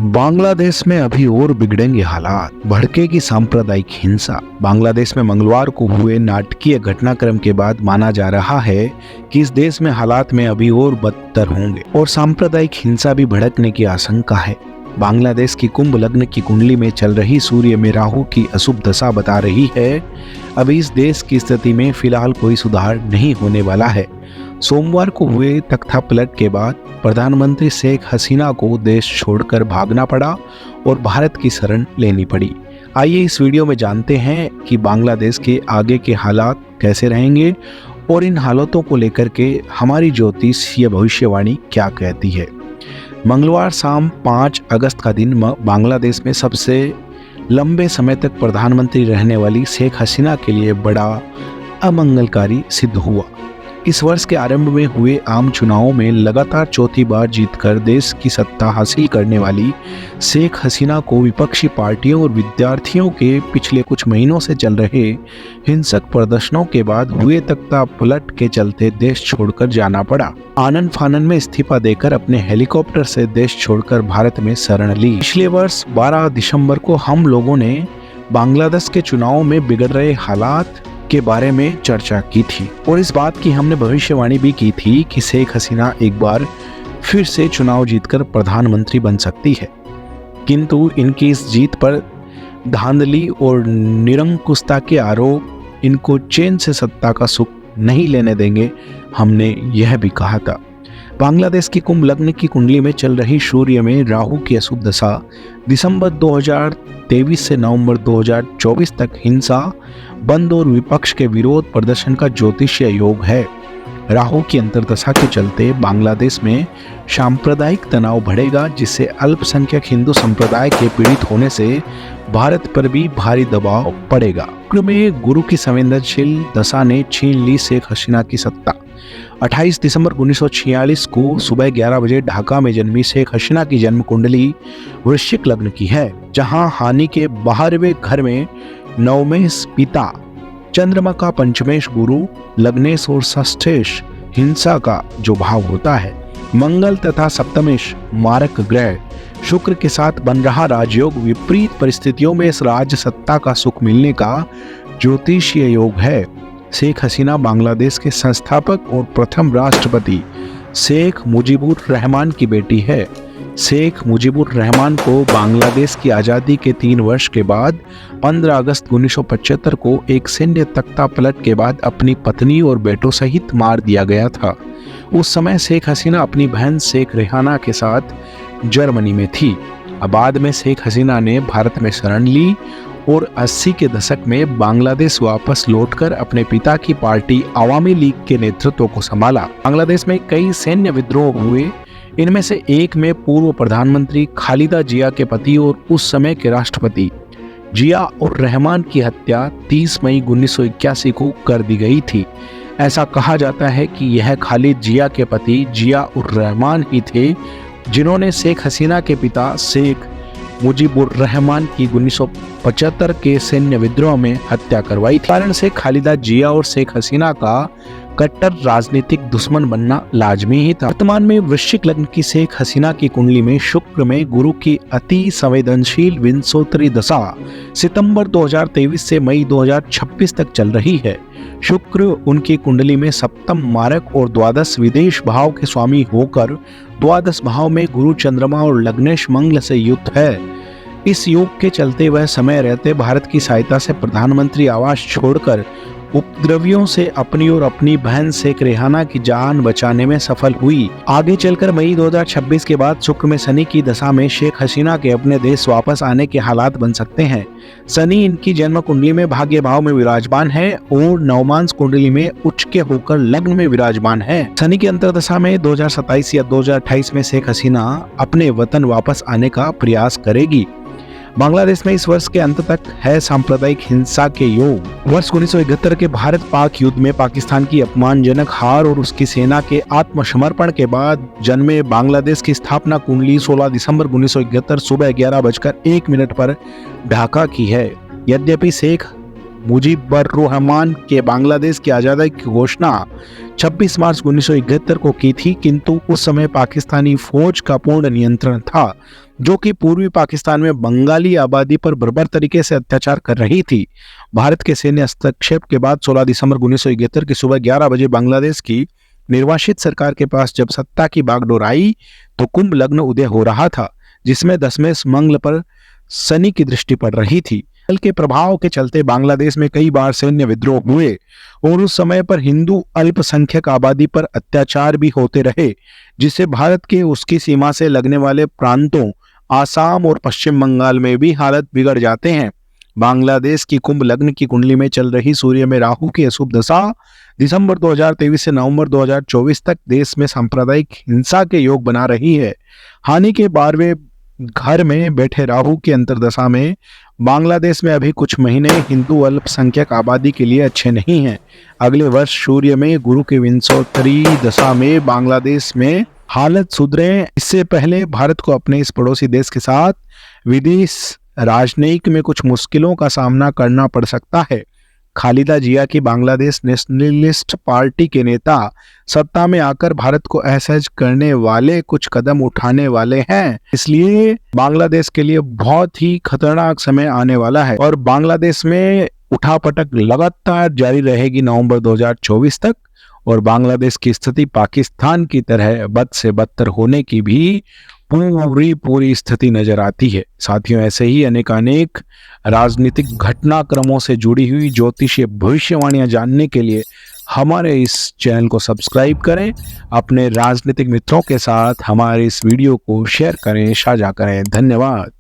बांग्लादेश में अभी और बिगड़ेंगे हालात, भड़केगी सांप्रदायिक हिंसा। बांग्लादेश में मंगलवार को हुए नाटकीय घटनाक्रम के बाद माना जा रहा है कि इस देश में हालात में अभी और बदतर होंगे और सांप्रदायिक हिंसा भी भड़कने की आशंका है। बांग्लादेश की कुंभ लग्न की कुंडली में चल रही सूर्य में राहु की अशुभ दशा बता रही है अभी इस देश की स्थिति में फिलहाल कोई सुधार नहीं होने वाला है। सोमवार को हुए तख्तापलट के बाद प्रधानमंत्री शेख हसीना को देश छोड़कर भागना पड़ा और भारत की शरण लेनी पड़ी। आइए इस वीडियो में जानते हैं कि बांग्लादेश के आगे के हालात कैसे रहेंगे और इन हालातों को लेकर के हमारी ज्योतिषीय भविष्यवाणी क्या कहती है। मंगलवार शाम 5 अगस्त का दिन बांग्लादेश में सबसे लंबे समय तक प्रधानमंत्री रहने वाली शेख हसीना के लिए बड़ा अमंगलकारी सिद्ध हुआ। इस वर्ष के आरंभ में हुए आम चुनावों में लगातार चौथी बार जीतकर देश की सत्ता हासिल करने वाली शेख हसीना को विपक्षी पार्टियों और विद्यार्थियों के पिछले कुछ महीनों से चल रहे हिंसक प्रदर्शनों के बाद हुए तख्तापलट के चलते देश छोड़कर जाना पड़ा। आनन फानन में इस्तीफा देकर अपने हेलीकॉप्टर से देश छोड़कर भारत में शरण ली। पिछले वर्ष 12 दिसंबर को हम लोगों ने बांग्लादेश के चुनावों में बिगड़ रहे हालात के बारे में चर्चा की थी और इस बात की हमने भविष्यवाणी भी की थी कि शेख हसीना एक बार फिर से चुनाव जीतकर प्रधानमंत्री बन सकती है, किंतु इनकी इस जीत पर धांधली और निरंकुशता के आरोप इनको चैन से सत्ता का सुख नहीं लेने देंगे। हमने यह भी कहा था। बांग्लादेश की कुंभ लग्न की कुंडली में चल रही सूर्य में राहु की अशुभ दशा दिसंबर 2023 से नवंबर 2024 तक हिंसा बंद और विपक्ष के विरोध प्रदर्शन का ज्योतिषीय योग है। राहु की अंतर्दशा के चलते बांग्लादेश में सांप्रदायिक तनाव बढ़ेगा, जिससे अल्पसंख्यक हिंदू संप्रदाय के पीड़ित होने से भारत पर भी भारी दबाव पड़ेगा। शुक्र में गुरु की संवेदनशील दशा ने छीन ली शेख हसीना की सत्ता। 28 दिसंबर 1946 को सुबह 11 बजे ढाका में जन्मी शेख हसीना की जन्म कुंडली वृश्चिक लग्न की है, जहां हानि के 12वें घर में नवमेश पिता, चंद्रमा का पंचमेश गुरु, लग्नेश और षष्ठेश हिंसा का जो भाव होता है, मंगल तथा सप्तमेश मारक ग्रह शुक्र के साथ बन रहा राजयोग विपरीत परिस्थितियों में इस राज्य सत्ता का सुख मिलने का ज्योतिषीय योग है। शेख हसीना बांग्लादेश के संस्थापक और प्रथम राष्ट्रपति शेख मुजीबुर रहमान की बेटी है। शेख मुजीबुर रहमान को बांग्लादेश की आज़ादी के 3 वर्ष के बाद 15 अगस्त 1975 को एक सैन्य तख्तापलट के बाद अपनी पत्नी और बेटों सहित मार दिया गया था। उस समय शेख हसीना अपनी बहन शेख रेहाना के साथ जर्मनी में थी। बाद में शेख हसीना ने भारत में शरण ली और 80 के दशक में बांग्लादेश वापस लौटकर अपने पिता की पार्टी अवामी लीग के नेतृत्व को संभाला। बांग्लादेश में कई सैन्य विद्रोह हुए। इनमें से एक में पूर्व प्रधानमंत्री खालिदा जिया के पति और उस समय के राष्ट्रपति जिया उर रहमान की हत्या 30 मई 1981 को कर दी गई थी। ऐसा कहा जाता है कि यह खालिद जिया के पति जिया उर रहमान ही थे जिन्होंने शेख हसीना के पिता शेख मुजीबुर रहमान की 1975 के सैन्य विद्रोह में हत्या करवाई थी। कारण से खालिदा जिया और शेख हसीना का कट्टर राजनीतिक दुश्मन बनना लाजमी ही था। वर्तमान में वृश्चिक लग्न की शेख हसीना की कुंडली में शुक्र में गुरु की अति संवेदनशील विंशोत्तरी दशा सितंबर 2023 से मई 2026 तक चल रही है। शुक्र उनकी कुंडली में सप्तम मारक और द्वादश विदेश भाव के स्वामी होकर द्वादश भाव में गुरु चंद्रमा और लग्नेश मंगल से युक्त है। इस योग के चलते वह समय रहते भारत की सहायता से प्रधानमंत्री आवास छोड़कर उपद्रवियों से अपनी और अपनी बहन शेख रेहाना की जान बचाने में सफल हुई। आगे चलकर मई 2026 के बाद शुक्र में शनि की दशा में शेख हसीना के अपने देश वापस आने के हालात बन सकते हैं। शनि इनकी जन्म कुंडली में भाग्य भाव में विराजमान है और नवमांश कुंडली में उच्च के होकर लग्न में विराजमान है। शनि की अंतर्दशा में 2027 या 2028 में शेख हसीना अपने वतन वापस आने का प्रयास करेगी। बांग्लादेश में इस वर्ष के अंत तक है सांप्रदायिक हिंसा के योग। वर्ष 1971 के भारत पाक युद्ध में पाकिस्तान की अपमानजनक हार और उसकी सेना के आत्मसमर्पण के बाद जन्मे बांग्लादेश की स्थापना कुंडली 16 दिसंबर 1971 सुबह 11:01 पर ढाका की है। यद्यपि शेख मुजीबुर रहमान के बांग्लादेश की आज़ादी की घोषणा 26 मार्च 1971 को की थी, किंतु उस समय पाकिस्तानी फौज का पूर्ण नियंत्रण था। जो कि पूर्वी पाकिस्तान में बंगाली आबादी पर बर्बर तरीके से अत्याचार कर रही थी। भारत के सैन्य हस्तक्षेप के बाद 16 दिसंबर 1971 की सुबह 11 बजे बांग्लादेश की निर्वासित सरकार के पास जब सत्ता की बागडोर आई तो कुंभ लग्न उदय हो रहा था, जिसमें 10वें मंगल पर शनि की दृष्टि पड़ रही थी। जल के प्रभाव के चलते बांग्लादेश में कई बार सैन्य विद्रोह हुए और उस समय पर हिंदू अल्पसंख्यक आबादी पर अत्याचार भी होते रहे, जिससे भारत के उसकी सीमा से लगने वाले प्रांतों आसाम और पश्चिम बंगाल में भी हालत बिगड़ जाते हैं। बांग्लादेश की कुंभ लग्न की कुंडली में चल रही सूर्य में राहु की अशुभ दशा दिसंबर 2023 से नवंबर 2024 तक देश में सांप्रदायिक हिंसा के योग बना रही है। हानि के 12वें घर में बैठे राहु की अंतर्दशा में बांग्लादेश में अभी कुछ महीने हिंदू अल्पसंख्यक आबादी के लिए अच्छे नहीं हैं। अगले वर्ष सूर्य में गुरु की विंशोत्तरी दशा में बांग्लादेश में हालत सुधरे। इससे पहले भारत को अपने इस पड़ोसी देश के साथ विदेश राजनीति में कुछ मुश्किलों का सामना करना पड़ सकता है। खालिदा जिया की बांग्लादेश नेशनलिस्ट पार्टी के नेता सत्ता में आकर भारत को असहज करने वाले कुछ कदम उठाने वाले हैं, इसलिए बांग्लादेश के लिए बहुत ही खतरनाक समय आने वाला है और बांग्लादेश में उठापटक लगातार जारी रहेगी नवंबर 2024 तक और बांग्लादेश की स्थिति पाकिस्तान की तरह बद से बदतर होने की भी पूरी स्थिति नजर आती है। साथियों, ऐसे ही अनेक राजनीतिक घटनाक्रमों से जुड़ी हुई ज्योतिषीय भविष्यवाणियां जानने के लिए हमारे इस चैनल को सब्सक्राइब करें। अपने राजनीतिक मित्रों के साथ हमारे इस वीडियो को शेयर करें, साझा करें। धन्यवाद।